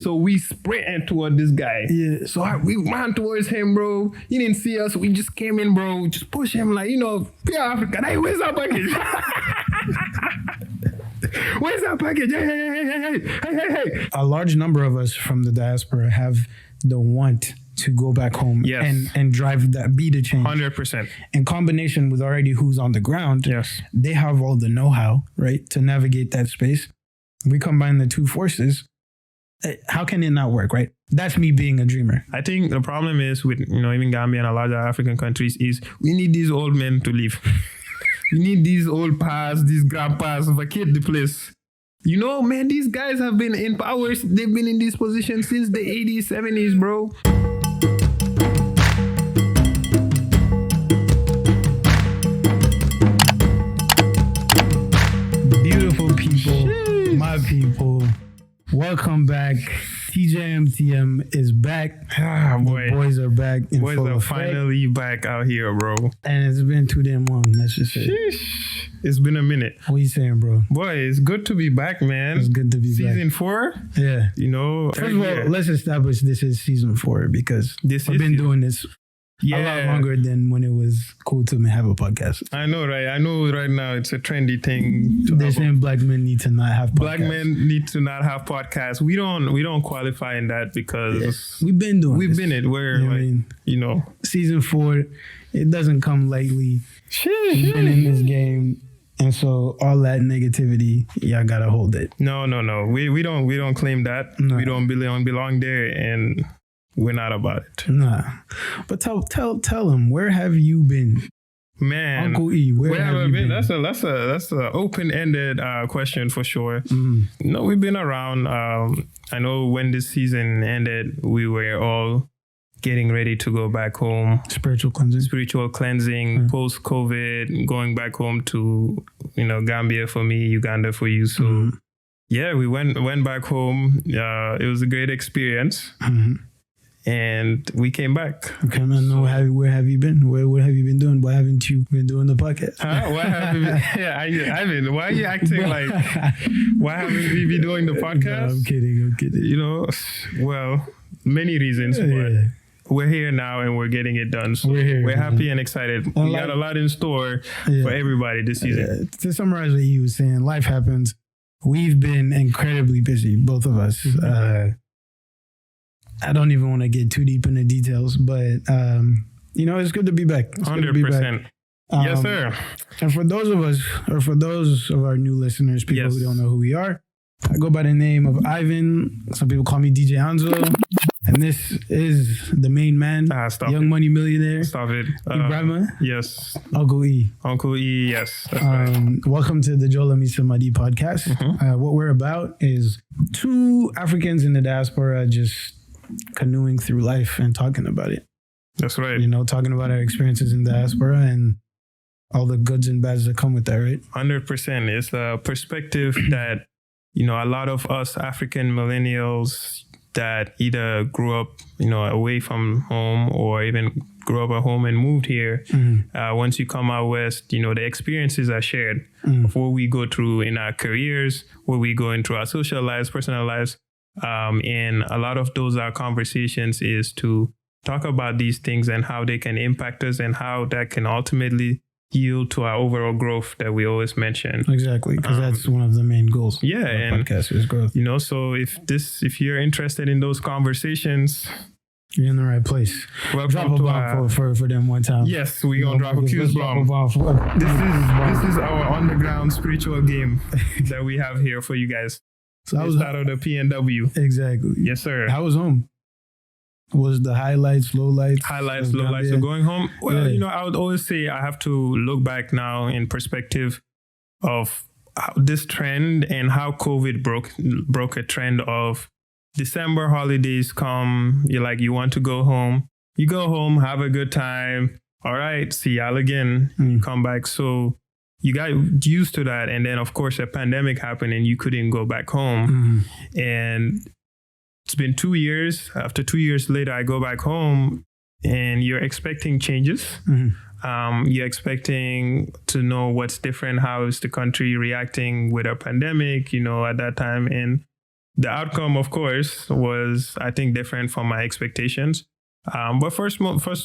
So we sprinted toward this guy. Yeah. So we ran towards him, bro. He didn't see us. We just came in, bro. We just pushed him like, Pierre African. Hey, where's our package? Where's our package? Hey. A large number of us from the diaspora have the want to go back home and drive that, be the change. 100%. In combination with already who's on the ground, they have all the know-how, right, to navigate that space. We combine the two forces. How can it not work, right? That's me being a dreamer. I think the problem is with, even Gambia and a lot of African countries is we need these old men to leave. We need these old pas, these grandpas to vacate the place. Man, these guys have been in power. They've been in this position since the 80s, 70s, bro. Beautiful people, my people. Welcome back. TJMTM is back. Boy. The boys are back. Boys are finally back out here, bro. And it's been too damn long. Let's just say. Sheesh. It's been a minute. What are you saying, bro? Boy, it's good to be back, man. It's good to be back. Season 4? Yeah. First of all, let's establish this is season 4 because we've been doing this a lot longer than when it was cool to have a podcast. I know, right? I know right now it's a trendy thing. They're saying black men need to not have podcasts. Black men need to not have podcasts. We don't qualify in that because we've been doing We've been it. We're season 4, it doesn't come lightly. We've been in this game. And so all that negativity, y'all gotta hold it. No. We don't claim that. No. We don't belong there, and we're not about it. Nah. But tell them, where have you been? Man, Uncle E, where have you been? That's a open-ended question for sure. No, we've been around. I know when this season ended, we were all getting ready to go back home. Spiritual cleansing, post-COVID, going back home to, Gambia for me, Uganda for you. So, we went back home. It was a great experience. And we came back. Okay, man. So, where have you been? What have you been doing? Why haven't you been doing the podcast? What have you been? Yeah, Ivan, why are you acting like, why haven't we been doing the podcast? No, I'm kidding. Well, many reasons, but we're here now and we're getting it done. So we're happy and excited. We got a lot in store for everybody this season. To summarize what you were saying, life happens. We've been incredibly busy, both of us. I don't even want to get too deep into details, but it's good to be back. 100%. Yes, sir. And for those of us, or for those of our new listeners, people who don't know who we are, I go by the name of Ivan. Some people call me DJ Anzo. And this is the main man, Young Money Millionaire. Stop it. Ibrahima. Yes. Uncle E. Yes. That's right. Welcome to the JolaMadi podcast. What we're about is two Africans in the diaspora just canoeing through life and talking about it. That's right. Talking about our experiences in diaspora and all the goods and bads that come with that, right? 100%. It's a perspective that, a lot of us African millennials that either grew up, away from home or even grew up at home and moved here. Once you come out west, the experiences are shared of what we go through in our careers, what we go into our social lives, personal lives. And a lot of those conversations is to talk about these things and how they can impact us and how that can ultimately yield to our overall growth that we always mention. Exactly, because that's one of the main goals. Yeah, and podcast is growth. So if you're interested in those conversations, you're in the right place. Welcome drop a bomb for them one time. Yes, we're gonna drop a Q's bomb. This is our underground spiritual game that we have here for you guys. So that was out of the PNW. Exactly. Yes, sir. How was home? Was the highlights, lowlights? Highlights, lowlights of going home? Well, I would always say I have to look back now in perspective of this trend and how COVID broke a trend of December holidays come. You're like, you want to go home. You go home, have a good time. All right, see y'all again. You come back. So you got used to that. And then, of course, a pandemic happened and you couldn't go back home. And it's been 2 years. After 2 years later, I go back home and you're expecting changes. You're expecting to know what's different. How is the country reacting with a pandemic, at that time? And the outcome, of course, was, I think, different from my expectations. But first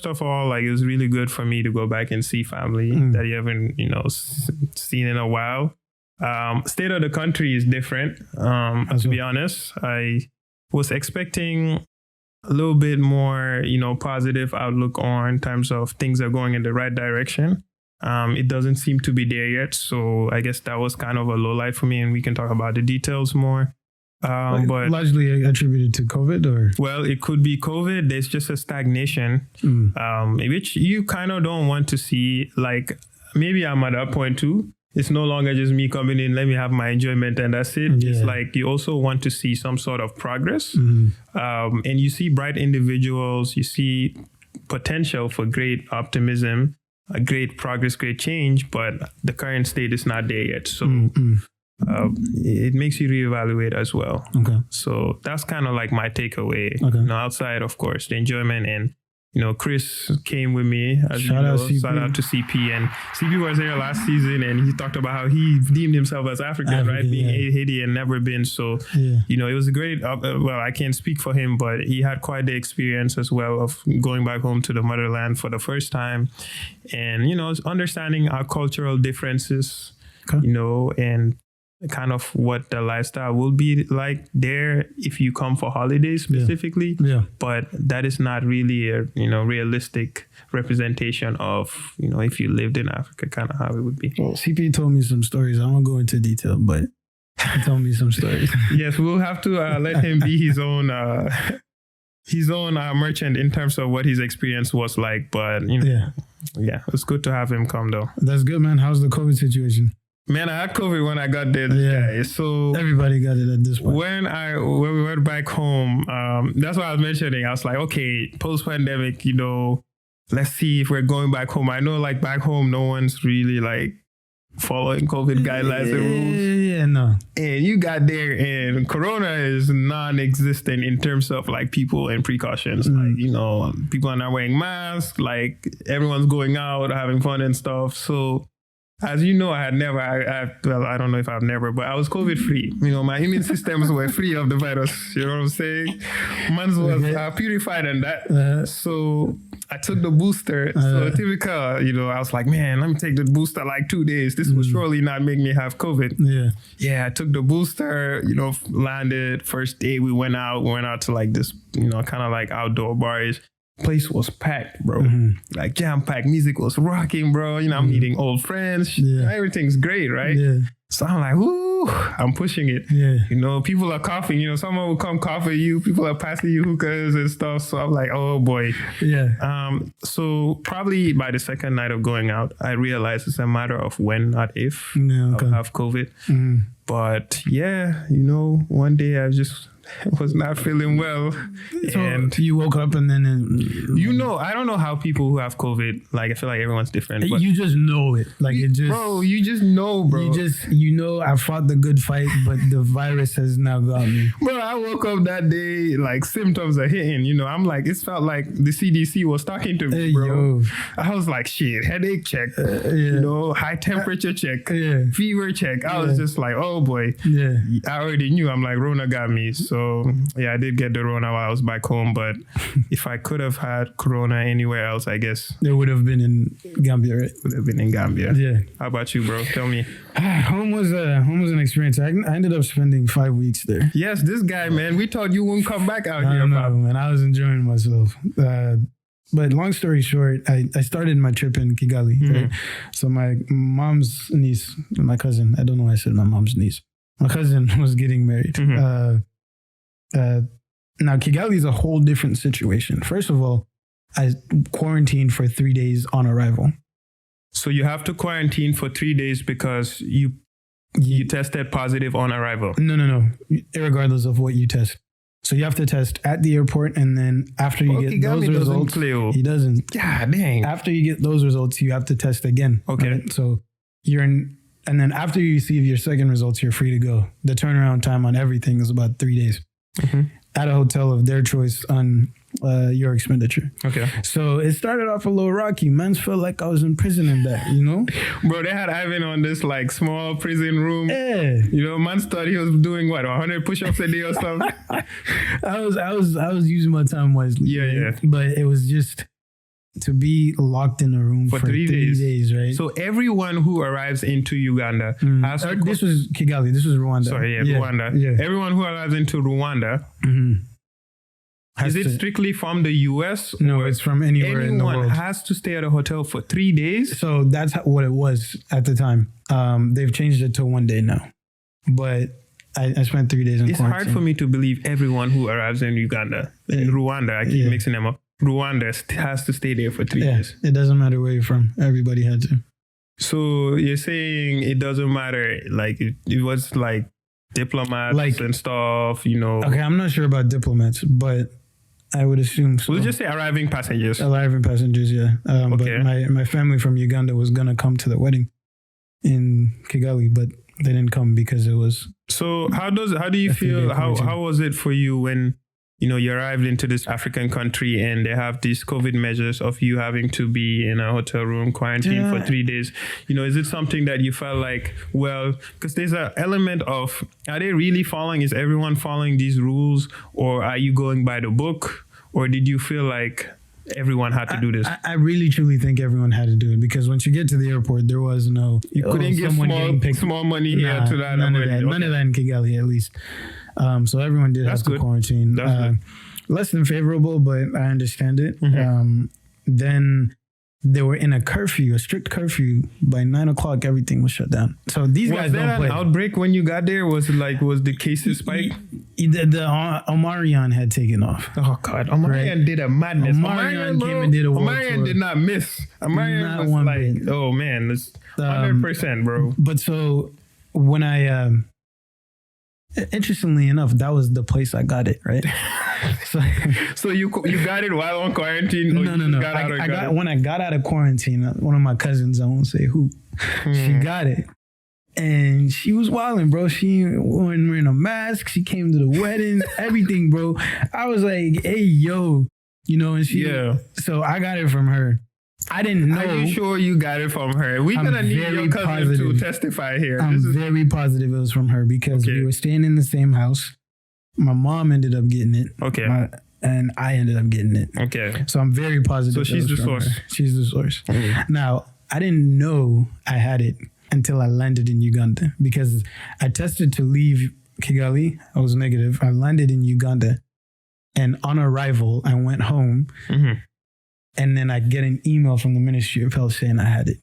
of all, like, it was really good for me to go back and see family that you haven't, seen in a while. State of the country is different. To be honest, I was expecting a little bit more, positive outlook on terms of things are going in the right direction. It doesn't seem to be there yet. So I guess that was kind of a low light for me, and we can talk about the details more. But largely attributed to COVID, or? Well, it could be COVID. There's just a stagnation, which you kind of don't want to see. Like, maybe I'm at that point too. It's no longer just me coming in, let me have my enjoyment and that's it. Yeah. It's like you also want to see some sort of progress. And you see bright individuals, you see potential for great optimism, great progress, great change, but the current state is not there yet. So it makes you reevaluate as well. Okay. So that's kind of like my takeaway. Okay. Outside, of course, the enjoyment, and Chris came with me. Shout out to CP. And CP was here last season, and he talked about how he deemed himself as African, right? Being Haiti and never been. So, it was a great, well, I can't speak for him, but he had quite the experience as well of going back home to the motherland for the first time. And, understanding our cultural differences, and kind of what the lifestyle will be like there if you come for holidays specifically. But that is not really a realistic representation of if you lived in Africa, kind of how it would be. Well, CP told me some stories. I won't go into detail, but he told me some stories. Yes, we'll have to let him be his own merchant in terms of what his experience was like. But it's good to have him come though. That's good, man. How's the COVID situation? Man, I had COVID when I got there, guys. So everybody got it at this point. When we went back home, that's what I was mentioning. I was like, okay, post-pandemic, let's see if we're going back home. I know, like, back home, no one's really like following COVID guidelines and rules. Yeah, no. And you got there, and Corona is non-existent in terms of like people and precautions. Like, people are not wearing masks. Like, everyone's going out, having fun and stuff. So, as you know, I had never, I don't know if I've never, but I was COVID free. My immune systems were free of the virus. You know what I'm saying? Mine was purified and that. So I took the booster. So typical, I was like, man, let me take the booster like 2 days. This will surely not make me have COVID. Yeah, I took the booster, landed. First day we went out to like this, kind of like outdoor bars. Place was packed, bro. Like jam-packed. Music was rocking, bro. I'm meeting old friends. Everything's great, right? So I'm like, whoo, I'm pushing it. People are coughing. Someone will come cough at you. People are passing you hookahs and stuff. So I'm like, oh boy. So probably by the second night of going out, I realized it's a matter of when, not if, I'll have COVID. But one day I just was not feeling well. So and you woke up and then... I don't know how people who have COVID, like, I feel like everyone's different. But you just know it. Like, it just... Bro, you just know, bro. I fought the good fight, but the virus has now got me. Bro, I woke up that day, like, symptoms are hitting. I'm like, it felt like the CDC was talking to me, bro. Yo. I was like, shit, headache check, high temperature check, fever check. I was just like, oh boy. I already knew. I'm like, Rona got me. So, I did get the Rona while I was back home. But if I could have had Corona anywhere else, I guess. It would have been in Gambia, right? Would have been in Gambia. Yeah. How about you, bro? Tell me. Home was an experience. I ended up spending 5 weeks there. Yes, this guy, man. We thought you wouldn't come back out here. I don't know, man. I was enjoying myself. But long story short, I started my trip in Kigali. Right? So my mom's niece, my cousin, I don't know why I said my mom's niece. My cousin was getting married. Now, Kigali is a whole different situation. First of all, I quarantined for 3 days on arrival. So you have to quarantine for 3 days because you tested positive on arrival? No. Irregardless of what you test. So you have to test at the airport, and then after you get those results, he doesn't. God dang. After you get those results, you have to test again. Okay. Right? So and then after you receive your second results, you're free to go. The turnaround time on everything is about 3 days. At a hotel of their choice on your expenditure. Okay. So it started off a little rocky. Mans felt like I was in prison in that, Bro, they had Ivan on this like small prison room. Yeah. Mans thought he was doing what, 100 push-ups a day or something? I was using my time wisely. Yeah. But it was just to be locked in a room for 3 days, right? So everyone who arrives into Uganda has to... This was Kigali. This was Rwanda. Sorry, Rwanda. Yeah. Everyone who arrives into Rwanda... Is it strictly from the US? No, it's from anywhere in the world. Anyone has to stay at a hotel for 3 days? So that's what it was at the time. They've changed it to 1 day now. But I spent 3 days in quarantine. It's hard for me to believe everyone who arrives in Uganda, in Rwanda, I keep mixing them up, Rwanda has to stay there for 3 days. It doesn't matter where you're from. Everybody had to. So you're saying it doesn't matter, like it was like diplomats and stuff, Okay, I'm not sure about diplomats, but I would assume so. We'll just say arriving passengers. Arriving passengers, yeah. Okay. But my family from Uganda was going to come to the wedding in Kigali, but they didn't come because it was... So how do you feel, how was it for you when, you arrived into this African country and they have these COVID measures of you having to be in a hotel room quarantine for 3 days? Is it something that you felt like, well, because there's an element of, are they really following, is everyone following these rules, or are you going by the book? Or did you feel like everyone had to do this? I really, truly think everyone had to do it, because once you get to the airport, there was no... You couldn't get small money here to that. None of that in Kigali, at least. So everyone did have to quarantine. That's good. Less than favorable, but I understand it. Then they were in a strict curfew. By 9 o'clock, everything was shut down. So these guys don't play. Was there an outbreak when you got there? Was the cases spike? The Omarion had taken off. Oh God, Omarion did a madness. Omarion came and did a world Omarion tour. did not miss. Omarion was like, bit. Oh man, it's 100%, bro. But so when I, interestingly enough, that was the place I got it, right? So you got it while on quarantine? No. When I got out of quarantine, one of my cousins, I won't say who, she got it. And she was wilding, bro. She wasn't wearing a mask. She came to the wedding, everything, bro. I was like, hey, yo. And she... Yeah. So I got it from her. I didn't know. Are you sure you got it from her? We're going to need your cousin to testify here. I'm very positive it was from her, because we were staying in the same house. My mom ended up getting it. Okay. And I ended up getting it. Okay. So I'm very positive. So she's the source. She's the source. Now, I didn't know I had it until I landed in Uganda, because I tested to leave Kigali. I was negative. I landed in Uganda, and on arrival, I went home. And then I get an email from the Ministry of Health saying I had it.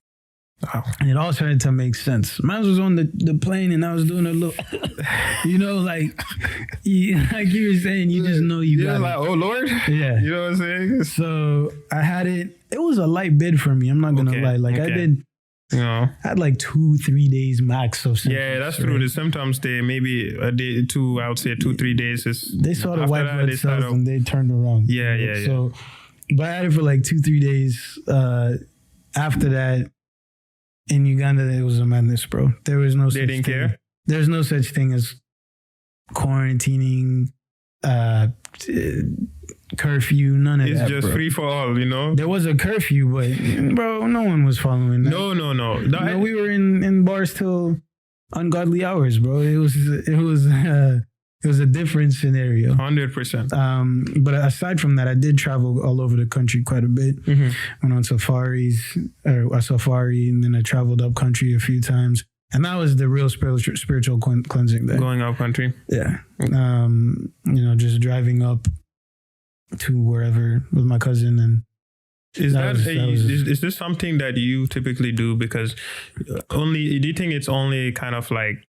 Wow. And it all started to make sense. Mine was on the plane, and I was doing a little, like you were saying, you just know you got like, it. Oh Lord? Yeah. You know what I'm saying? So I had it. It was a light bid for me. I'm not going to lie. Like I did, I had like 2-3 days max of symptoms. Yeah, that's true. The symptoms, they maybe a day, 2, I would say 2-3 days. They saw the white blood cells and they turned around. Yeah. So, but I had it for like 2-3 days. After that, in Uganda, it was a madness, bro. There was no such thing. They didn't care? There's no such thing as quarantining, curfew, none of that, It's just free for all, There was a curfew, but, bro, no one was following that. No. We were in bars till ungodly hours, bro. It was a different scenario. 100%. But aside from that, I did travel all over the country quite a bit. Went on safaris, or a safari, and then I traveled up country a few times. And that was the real spiritual cleansing there. Going up country? Yeah. Just driving up to wherever with my cousin. And is this something that you typically do? Because do you think it's only kind of like,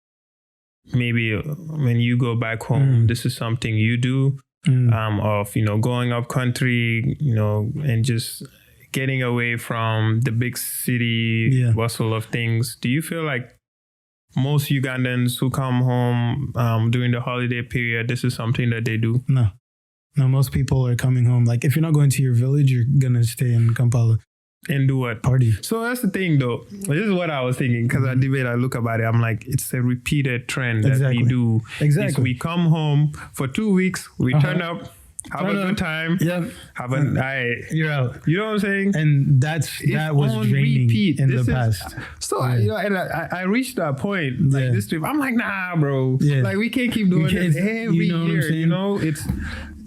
maybe when you go back home, this is something you do, of, going up country, and just getting away from the big city bustle of things. Do you feel like most Ugandans who come home during the holiday period, this is something that they do? No, most people are coming home. Like, if you're not going to your village, you're going to stay in Kampala. And do what? Party. So that's the thing, though. This is what I was thinking, because I look about it, I'm like, it's a repeated trend that we do. Exactly. We come home for 2 weeks, we turn up have a good time. Yep. You're out. You know what I'm saying? And that was draining in the past. So I reached that point like this trip. I'm like, nah, bro. Yeah. Like we can't keep doing this every year. You know,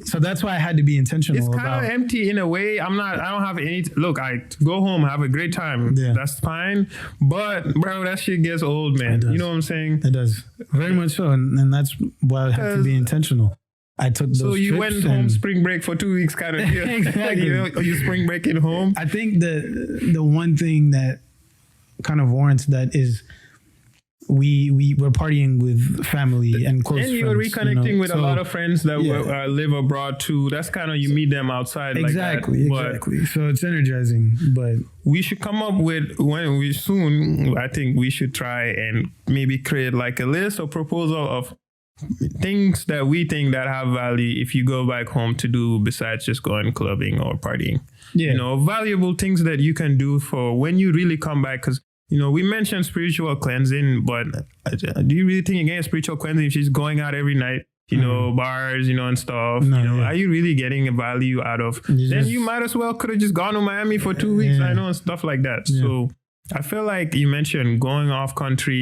so that's why I had to be intentional. It's kind of empty in a way. I don't have any. Look, I go home, have a great time. Yeah. That's fine. But bro, that shit gets old, man. You know what I'm saying? It does. Very much so. And that's why I have to be intentional. I took those So you trips went home spring break for 2 weeks, kind of. Exactly. You spring breaking home. I think the one thing that kind of warrants that is we're partying with family and close friends. And you're reconnecting with a lot of friends that live abroad too. That's kind of, you meet them outside exactly, like that. Exactly. So it's energizing, but we should come up with, I think we should try and maybe create like a list or proposal of things that we think that have value if you go back home to do besides just going clubbing or partying. Yeah. You know, valuable things that you can do for when you really come back. Because you know, we mentioned spiritual cleansing, but do you really think you're getting spiritual cleansing if she's going out every night, you know, bars, you know, and stuff? No, you know, are you really getting a value out of? Then you might as well could have just gone to Miami for 2 weeks, I know, and stuff like that. Yeah. So I feel like you mentioned going off country,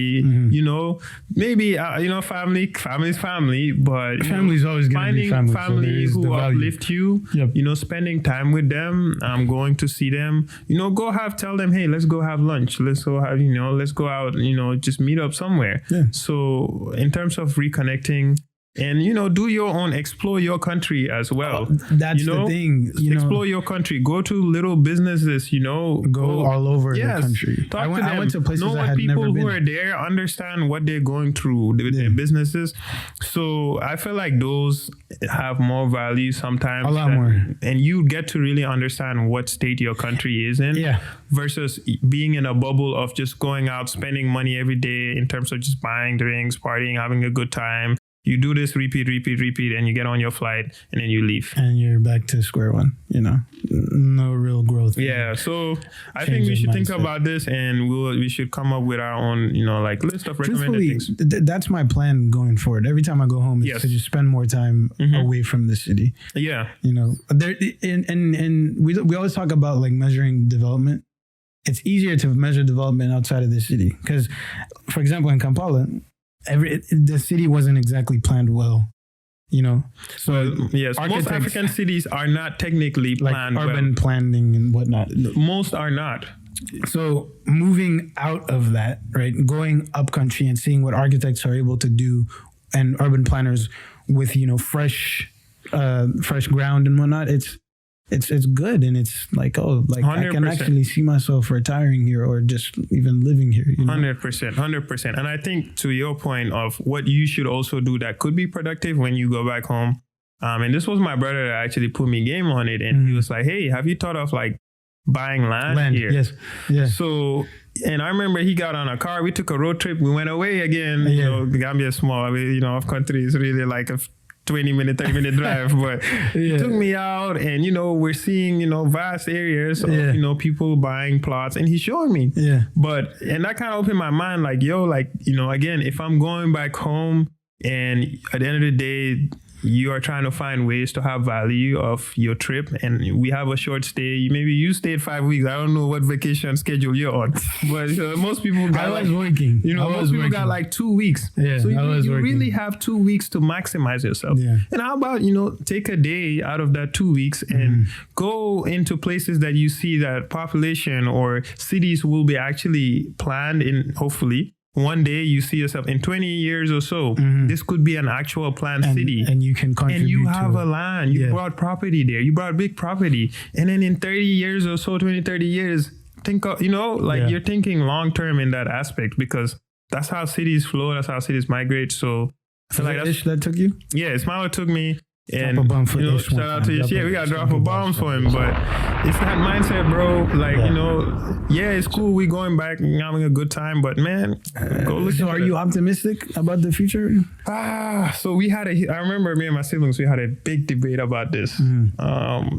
you know, maybe, you know, family's family, but family's always going to be family so who uplift you, you know, spending time with them, going to see them, you know, tell them, hey, let's go have lunch. Let's go have, you know, let's go out, you know, just meet up somewhere. Yeah. So in terms of reconnecting, and, you know, do your own, explore your country as well. That's the thing. Explore your country. Go to little businesses, you know. Go all over the country. Talk to them. I went to places know what people who are there, understand what they're going through with their businesses. So I feel like those have more value sometimes. A lot more. And you get to really understand what state your country is in. Yeah. Versus being in a bubble of just going out, spending money every day in terms of just buying drinks, partying, having a good time. You do this, repeat, and you get on your flight and then you leave. And you're back to square one, you know, no real growth. Yeah. So I think we should think about this and we should come up with our own, you know, like list of recommended things. That's my plan going forward. Every time I go home, is to just spend more time away from the city. Yeah. You know, we always talk about like measuring development. It's easier to measure development outside of the city. Because, for example, in Kampala, the city wasn't exactly planned well, you know. So yes, most African cities are not technically planned like urban planning and whatnot. Most are not. So moving out of that, right, going up country and seeing what architects are able to do and urban planners with, you know, fresh ground and whatnot, it's good, and it's like, oh, like 100%. I can actually see myself retiring here or just even living here. You know? 100%. And I think to your point of what you should also do that could be productive when you go back home. And this was my brother that actually put me game on it, and he was like, hey, have you thought of like buying land here? Yes. Yeah. So, and I remember he got on a car. We took a road trip. We went away again. You know, Gambia is small. You know, off country is really like a 20-minute, 30-minute drive, but he took me out, and, you know, we're seeing, you know, vast areas of, you know, people buying plots, and he's showing me. Yeah. And that kind of opened my mind, like, yo, like, you know, again, if I'm going back home and at the end of the day, you are trying to find ways to have value of your trip, and we have a short stay. Maybe you stayed 5 weeks. I don't know what vacation schedule you're on, but most people got working. You know, most people got like 2 weeks. Yeah, so you really have 2 weeks to maximize yourself. Yeah. And how about, you know, take a day out of that 2 weeks and go into places that you see that population or cities will be actually planned in, hopefully. One day you see yourself in 20 years or so, this could be an actual planned city. And you can contribute. And you have a land. You brought property there. You brought big property. And then in 30 years or so, 20, 30 years, think of, you know, like you're thinking long term in that aspect, because that's how cities flow. That's how cities migrate. So I feel like that took you? Yeah, Ismail took me. And, drop a bomb for you know, shout out to Ish. Yeah, we got to drop a bomb for him. But it's that mindset, bro. Like, you know, it's cool. We going back and having a good time. But, man, go look. So are you optimistic about the future? So I remember me and my siblings, we had a big debate about this when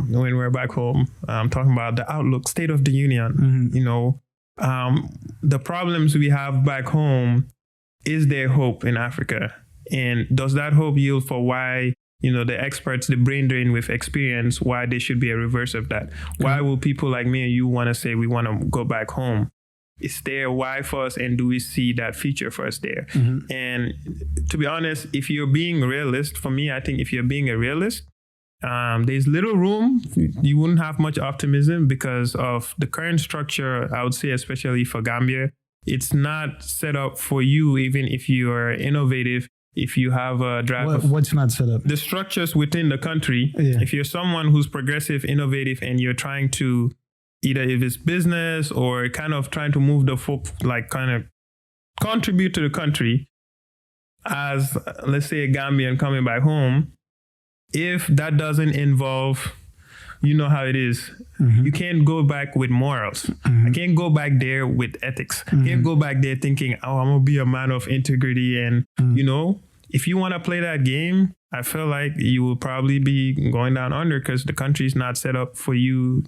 we were back home. Talking about the outlook, state of the union. You know, the problems we have back home, is there hope in Africa? And does that hope yield for why the experts, the brain drain with experience, why there should be a reverse of that. Why will people like me and you want to say we want to go back home? Is there why for us, and do we see that future for us there? And to be honest, if you're being realist, for me, I think if you're being a realist, there's little room. You wouldn't have much optimism because of the current structure, I would say, especially for Gambia. It's not set up for you, even if you are innovative, if you have a drive. What's not set up? The structures within the country. Yeah. If you're someone who's progressive, innovative, and you're trying to, either if it's business or kind of trying to move the folk, like kind of contribute to the country as, let's say, a Gambian coming back home, if that doesn't involve, you know how it is, you can't go back with morals. I can't go back there with ethics. I can't go back there thinking, oh, I'm going to be a man of integrity. And, if you want to play that game, I feel like you will probably be going down under because the country's not set up for you,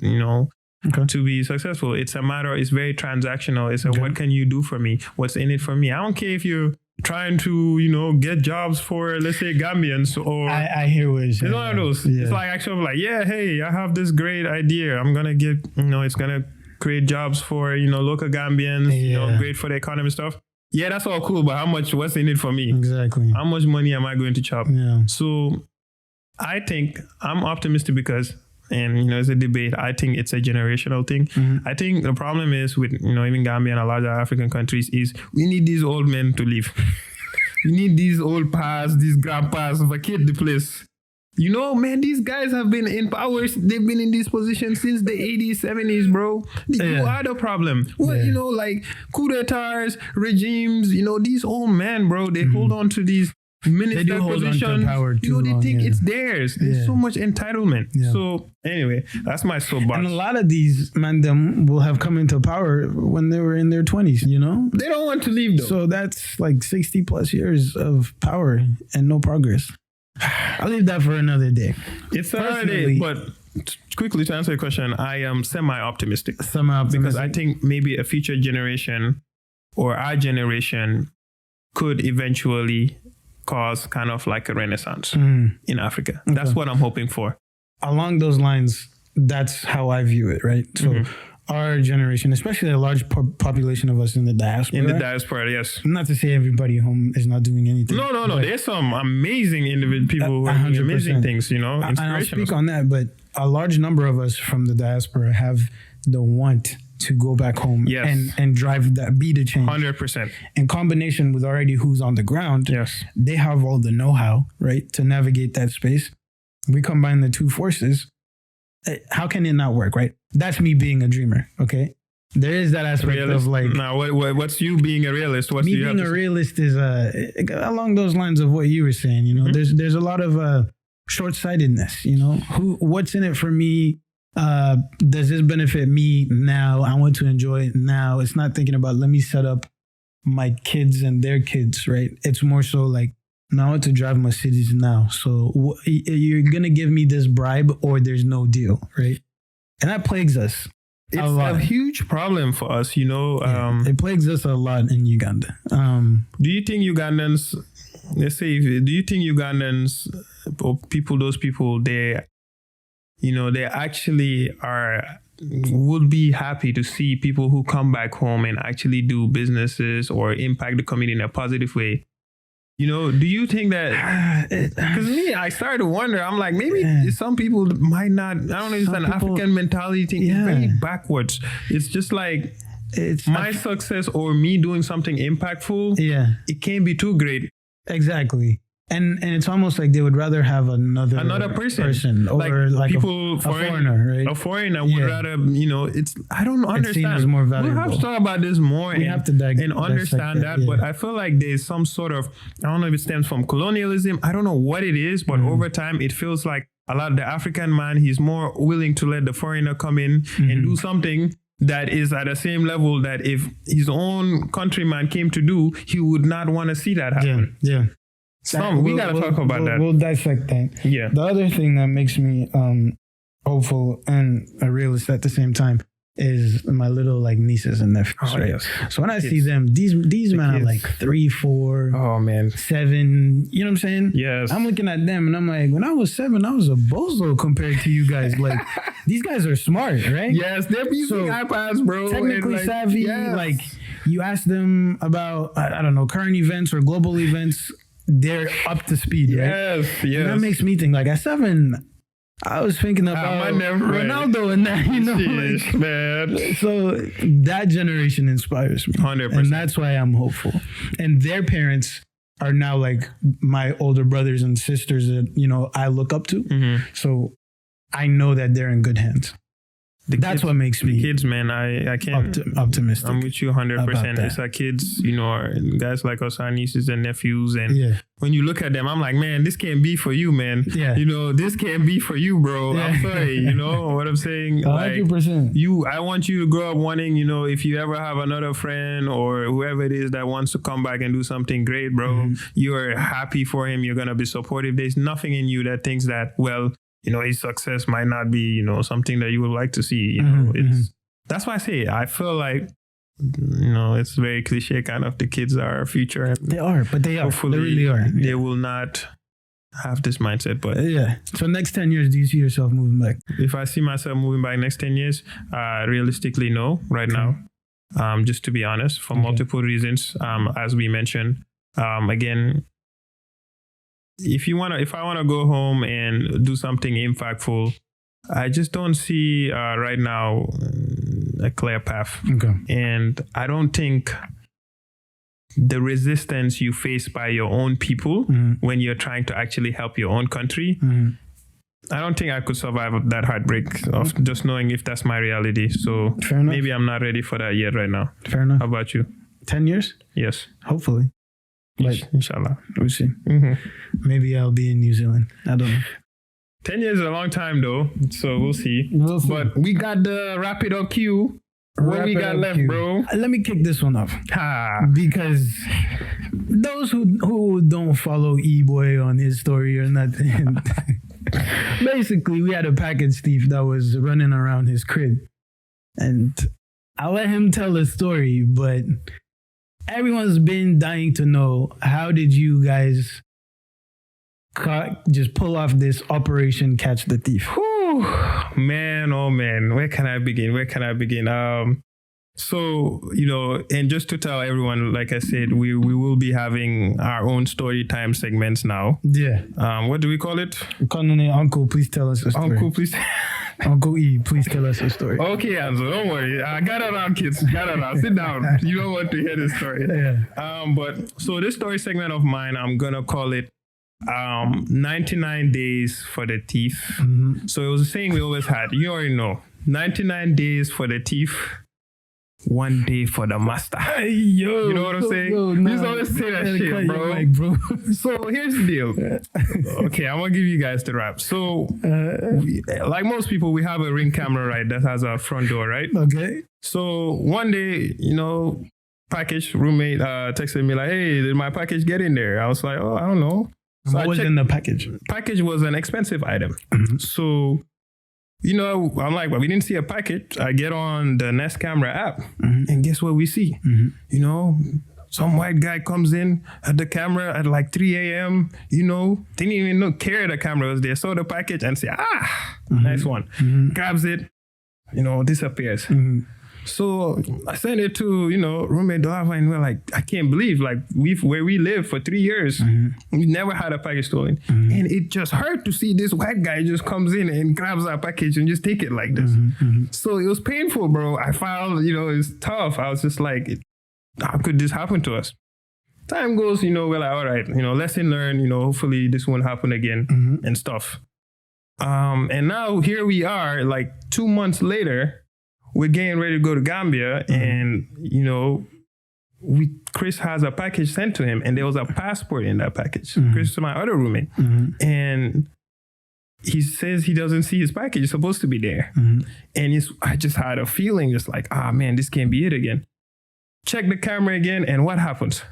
to be successful. It's a matter, it's very transactional. It's what can you do for me? What's in it for me? I don't care if you're trying to, get jobs for, let's say, Gambians or... I hear what you're saying. It's one of those. Yeah. It's like actually hey, I have this great idea. I'm going to get, it's going to create jobs for, local Gambians, great for the economy stuff. Yeah, that's all cool, but what's in it for me? Exactly. How much money am I going to chop? Yeah. So I think I'm optimistic because... And, it's a debate. I think it's a generational thing. I think the problem is with, even Gambia and a lot of African countries is we need these old men to leave. We need these old pas, these grandpas vacate the place. Man, these guys have been in power. They've been in this position since the 80s, 70s, bro. You are the problem. Like coup d'etats, regimes, these old men, bro, they hold on to these minister position, they think it's theirs. There's so much entitlement. Yeah. So anyway, that's my soapbox. And a lot of these men them will have come into power when they were in their 20s, They don't want to leave though. So that's like 60 plus years of power and no progress. I'll leave that for another day. It's another day, but quickly to answer your question, I am semi-optimistic. Because I think maybe a future generation or our generation could eventually cause kind of like a renaissance in Africa. Okay. That's what I'm hoping for. Along those lines, that's how I view it, right? So our generation, especially a large population of us in the diaspora. In the diaspora, yes. Not to say everybody home is not doing anything. No. There's some amazing individual people who are doing amazing things, And I'll speak on that, but a large number of us from the diaspora have the want to go back home and drive that, be the change. 100%. In combination with already who's on the ground, they have all the know-how, right, to navigate that space. We combine the two forces. How can it not work, right? That's me being a dreamer, okay? There is that aspect of like... Now, what's you being a realist? Me being a realist is along those lines of what you were saying, There's a lot of short-sightedness, What's in it for me? Does this benefit me now? I want to enjoy it now. It's not thinking about, let me set up my kids and their kids, right? It's more so like, now I want to drive Mercedes now. So you're going to give me this bribe or there's no deal, right? And that plagues us. It's a huge problem for us, it plagues us a lot in Uganda. Do you think Ugandans, do you think Ugandans or those people, they actually would be happy to see people who come back home and actually do businesses or impact the community in a positive way? Do you think that, because me, I started to wonder, I'm like, maybe some people might not, I don't know, it's an African mentality thing. It's very backwards. It's just like, my success or me doing something impactful, it can't be too great. Exactly. And it's almost like they would rather have another person or like people, a foreigner, right? A foreigner would rather, I don't understand. It's more valuable. We'll have to talk about this more and understand that. But I feel like there's some sort of, I don't know if it stems from colonialism. I don't know what it is, but over time, it feels like a lot of the African man, he's more willing to let the foreigner come in and do something that is at the same level that if his own countryman came to do, he would not want to see that happen. Yeah. We got to talk about that. We'll dissect that. Yeah. The other thing that makes me hopeful and a realist at the same time, is my little like nieces and nephews. Oh, right? yes. So when I see them, these men are like 3, 4, oh man, 7. You know what I'm saying? Yes. I'm looking at them and I'm like, when I was 7, I was a bozo compared to you guys. Like, these guys are smart, right? Yes, they're using iPads, bro. Technically savvy. Yes. Like, you ask them about I don't know, current events or global events, they're up to speed, right? Yes. And that makes me think. Like at 7. I was thinking about Ronaldo and that, you know. Jeez, like, man. So that generation inspires me. 100%. And that's why I'm hopeful. And their parents are now like my older brothers and sisters that, you know, I look up to. Mm-hmm. So I know that they're in good hands. That's what makes me kids, man. I can't optimistic. I'm with you 100%. It's our kids, you know, guys like us, our nieces and nephews, and when you look at them, I'm like, man, this can't be for you, man. Yeah. You know, this can't be for you, bro. I'm sorry. You know what I'm saying? 100%. Like, I want you to grow up wanting, you know, if you ever have another friend or whoever it is that wants to come back and do something great, bro, you're happy for him. You're gonna be supportive. There's nothing in you that thinks that, well, you know, his success might not be, you know, something that you would like to see. You know, that's why I say I feel like, you know, it's very cliche kind of the kids are our future. They are, but they are. Hopefully, they really are. They will not have this mindset. But So next 10 years, do you see yourself moving back? If I see myself moving back next 10 years, realistically, no, right now. Just to be honest, for multiple reasons, as we mentioned. Again, if I want to go home and do something impactful, I just don't see right now a clear path. Okay. And I don't think the resistance you face by your own people when you're trying to actually help your own country, I don't think I could survive that heartbreak of just knowing if that's my reality. So maybe I'm not ready for that yet right now. Fair enough. How about you? 10 years? Yes. Hopefully. Like, inshallah. We'll see. Maybe I'll be in New Zealand. I don't know. 10 years is a long time though, so we'll see. But we got the wrap it up queue. What we got left, bro? Let me kick this one off. Because those who don't follow E-Boy on his story or nothing, basically we had a package thief that was running around his crib. And I'll let him tell his story, but everyone's been dying to know, how did you guys just pull off this Operation Catch the Thief? Whew, man, oh man, where can I begin? So, you know, and just to tell everyone, like I said, we will be having our own story time segments now. Yeah. What do we call it? Uncle, please tell us a story. Uncle, please. Uncle E, please tell us a story. Okay, Anzo, don't worry. Gather around, kids. Gather around. Sit down. You don't want to hear this story. Yeah. But so this story segment of mine, I'm gonna call it 99 days for the thief. So it was a saying we always had. You already know. 99 days for the thief, 1 day for the master. You know what I'm saying? You just always say that shit, bro. So here's the deal. Okay, I'm gonna give you guys the wrap. So, like most people, we have a Ring camera, right? That has a front door, right? Okay. So one day, you know, roommate texted me like, "Hey, did my package get in there?" I was like, "Oh, I don't know." So what was in the package? Package was an expensive item. So, you know, I'm like, well, we didn't see a package. I get on the Nest Camera app, and guess what we see? You know, some white guy comes in at the camera at like 3 a.m., you know, didn't even care the camera was there, saw the package and say, nice one. Grabs it, you know, disappears. So I sent it to, you know, roommate Dolava, and we're like, I can't believe, like, where we live for 3 years, we never had a package stolen. And it just hurt to see this white guy just comes in and grabs our package and just take it like this. So it was painful, bro. I found, you know, it's tough. I was just like, how could this happen to us? Time goes, you know, we're like, all right, you know, lesson learned, you know, hopefully this won't happen again and stuff. And now here we are, like 2 months later, we're getting ready to go to Gambia, and, you know, Chris has a package sent to him, and there was a passport in that package. Chris is my other roommate. And he says he doesn't see his package. It's supposed to be there. And I just had a feeling just like, man, this can't be it again. Check the camera again, and what happens?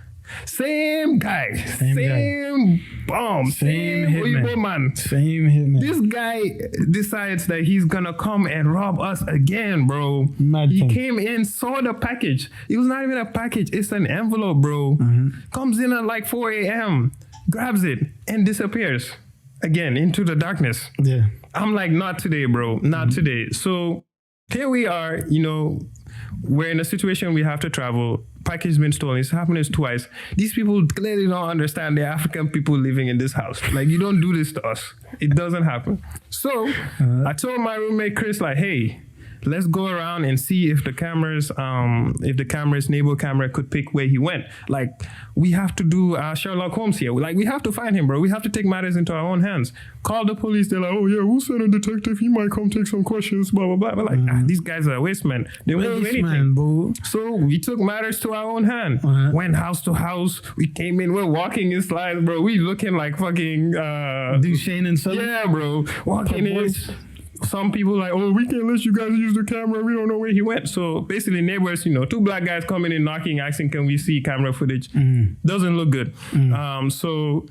Same guy. Same bomb. Same hitman. Same hitman. This guy decides that he's gonna come and rob us again, bro. He came in, saw the package. It was not even a package. It's an envelope, bro. Comes in at like 4 a.m., grabs it, and disappears again into the darkness. Yeah. I'm like, not today, bro. Not today. So here we are, we're in a situation we have to travel. Package been stolen. It's happened twice. These people clearly don't understand the African people living in this house. Like, you don't do this to us. It doesn't happen. So I told my roommate Chris, like, hey, let's go around and see if the neighbor camera could pick where he went. Like, we have to do Sherlock Holmes here. Like, we have to find him, bro. We have to take matters into our own hands. Call the police. They're like, oh yeah, we'll send a detective. He might come take some questions, blah, blah, blah. But like, these guys are waste men. They won't do anything. Bro. So we took matters to our own hand. Went house to house. We came in. We're walking in slides, bro. We looking like fucking... Duchesne and Sullivan? Yeah, bro. Walking in. Some people like, oh, we can't let you guys use the camera. We don't know where he went. So basically neighbors, two black guys coming in, knocking, asking, can we see camera footage? Doesn't look good. So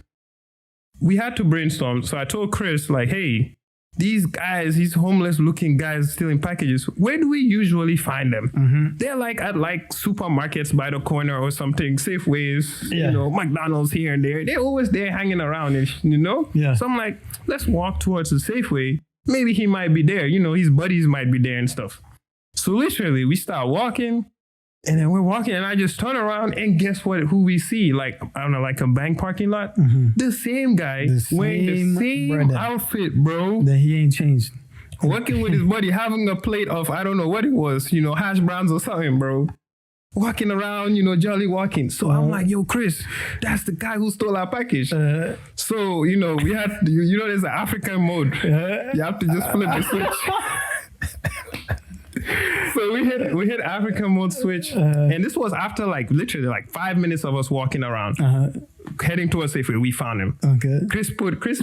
we had to brainstorm. So I told Chris, like, hey, these guys, these homeless looking guys stealing packages, where do we usually find them? They're like at like supermarkets by the corner or something, Safeways, McDonald's here and there. They're always there hanging around, Yeah. So I'm like, let's walk towards the Safeway. Maybe he might be there, his buddies might be there and stuff. So literally we start walking, and then we're walking, and I just turn around, and guess what? Who we see? Like, I don't know, like a bank parking lot. The same guy wearing the same outfit, bro. That he ain't changed. Working with his buddy, having a plate of, I don't know what it was, hash browns or something, bro. Walking around, jolly walking. So I'm like, yo, Chris, that's the guy who stole our package. So, we had, there's an African mode. You have to just flip the switch. So we hit African mode switch. And this was after literally 5 minutes of us walking around. Heading towards Safeway, we found him. Okay. Chris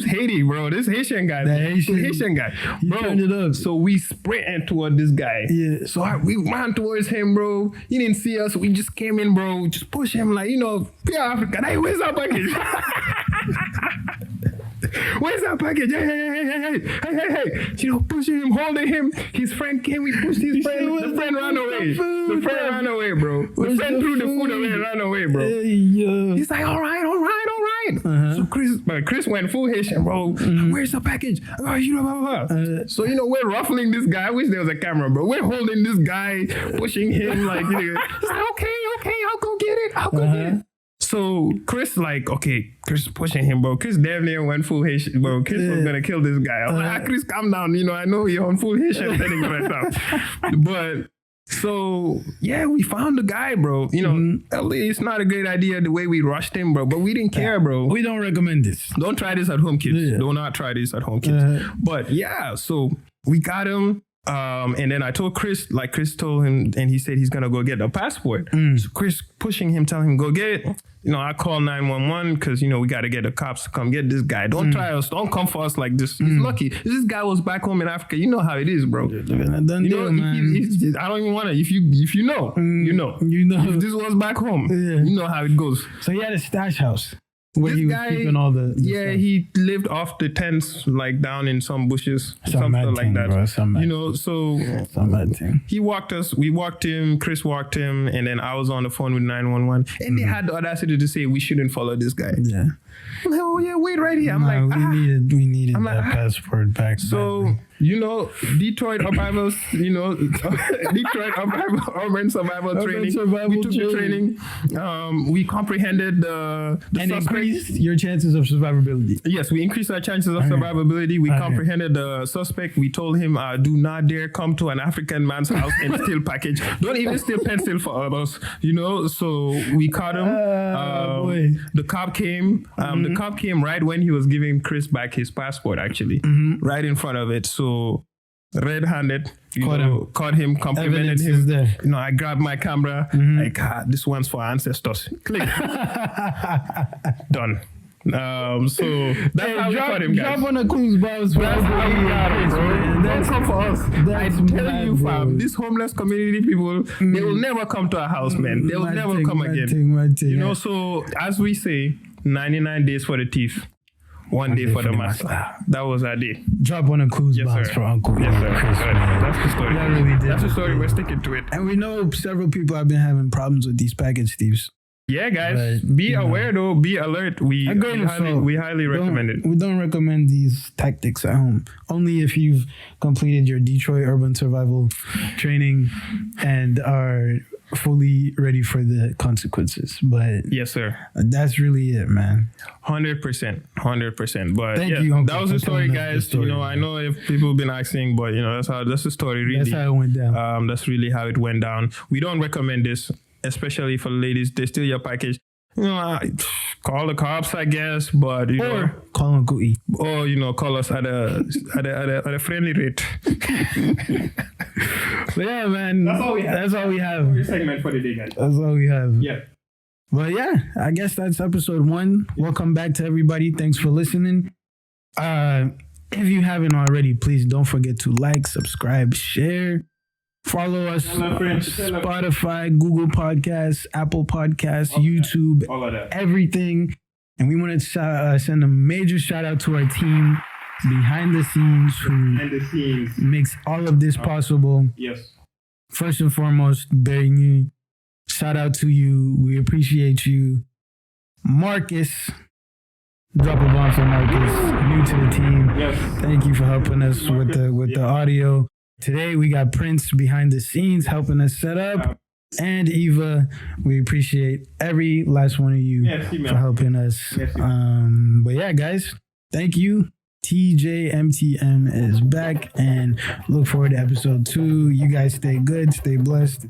Haiti, bro. This Haitian guy. Haitian guy. Bro, turned it up. So we sprinted toward this guy. Yeah. So we ran towards him, bro. He didn't see us. We just came in, bro. Just push him like, pure African. Hey, where's our package? Where's that package? Hey. Pushing him, holding him. His friend came, we pushed his friend. The friend ran away. The friend ran away, bro. The friend threw the food away and ran away, bro. He's like, all right. So Chris went full Haitian, bro. Where's the package? So, we're ruffling this guy. I wish there was a camera, bro. We're holding this guy, pushing him like, he's like, okay, I'll go get it. So Chris Chris pushing him, bro. Chris damn near went full Haitian, bro. Chris was gonna kill this guy. I'm like, Chris, calm down. I know you're on full Haitian setting right now. But so yeah, we found the guy, bro. It's not a great idea the way we rushed him, bro. But we didn't care, bro. We don't recommend this. Don't try this at home, kids. Do not try this at home, kids. But yeah, so we got him. And then I told Chris told him, and he said he's gonna go get a passport. So Chris pushing him, telling him go get it. I call 911 because we got to get the cops to come get this guy. Don't try us. Don't come for us like this. He's lucky. This guy was back home in Africa. You know how it is, bro. I don't even want to. If you know. If this was back home, you know how it goes. So he had a stash house. Where he was keeping all the stuff. He lived off the tents, like down in some bushes, something like that. Bro, some bad thing. He walked us. We walked him. Chris walked him, and then I was on the phone with 911, and they had the audacity to say we shouldn't follow this guy. Yeah. I'm like, oh yeah, wait right here. I'm we needed that passport back. So Detroit Survivors, Detroit Urban Survival Training. We took the training. We comprehended the and increased your chances of survivability. Yes, we increased our chances of survivability. We comprehended the suspect. We told him, do not dare come to an African man's house and steal package. Don't even steal pencil for others. So we caught him. The cop came. The cop came right when he was giving Chris back his passport, actually, right in front of it. So red-handed, caught him, complimented him. I grabbed my camera, this one's for ancestors. Click. Done. So that's how we caught him, guys. Drop on the clues, boss. That's how we got him, bro. Don't come for us. I'm telling you, fam, these homeless community people, they will never come to our house, man. They will never come again. You know, so as we say, 99 days for the thief. One day for the master. That was our day. Drop on a clues box for Uncle. Yes, sir. Chris, that's the story. That's the story. We're sticking to it. And we know several people have been having problems with these package thieves. Yeah, guys. But, be aware, though. Be alert. We highly recommend it. We don't recommend these tactics at home. Only if you've completed your Detroit urban survival training and are fully ready for the consequences. But yes, sir. That's really it, man. 100%. But thank you, Uncle, that was the story, guys. Story, you know, man. I know if people have been asking, but you know, that's the story. Really, that's how it went down. That's really how it went down. We don't recommend this, especially for ladies. They steal your package. You know, call the cops, I guess, but you know, call Uncle E, or you know, call us at a friendly rate. But yeah, man, that's all we have. That's segment for the day, guys. That's all we have. Yeah. But yeah, I guess that's episode 1. Welcome back to everybody. Thanks for listening. If you haven't already, please don't forget to like, subscribe, share. Follow us on Spotify, Google Podcasts, Apple Podcasts, YouTube, everything. And we want to send a major shout out to our team behind the scenes who makes all of this possible. Yes. First and foremost, Bernie, shout out to you. We appreciate you. Marcus, drop a bomb for Marcus, new to the team. Yes. Thank you for helping us with the audio. Today, we got Prince behind the scenes helping us set up. And Eva, we appreciate every last one of you for helping us. But yeah, guys, thank you. TJMTM is back and look forward to episode 2. You guys stay good, stay blessed.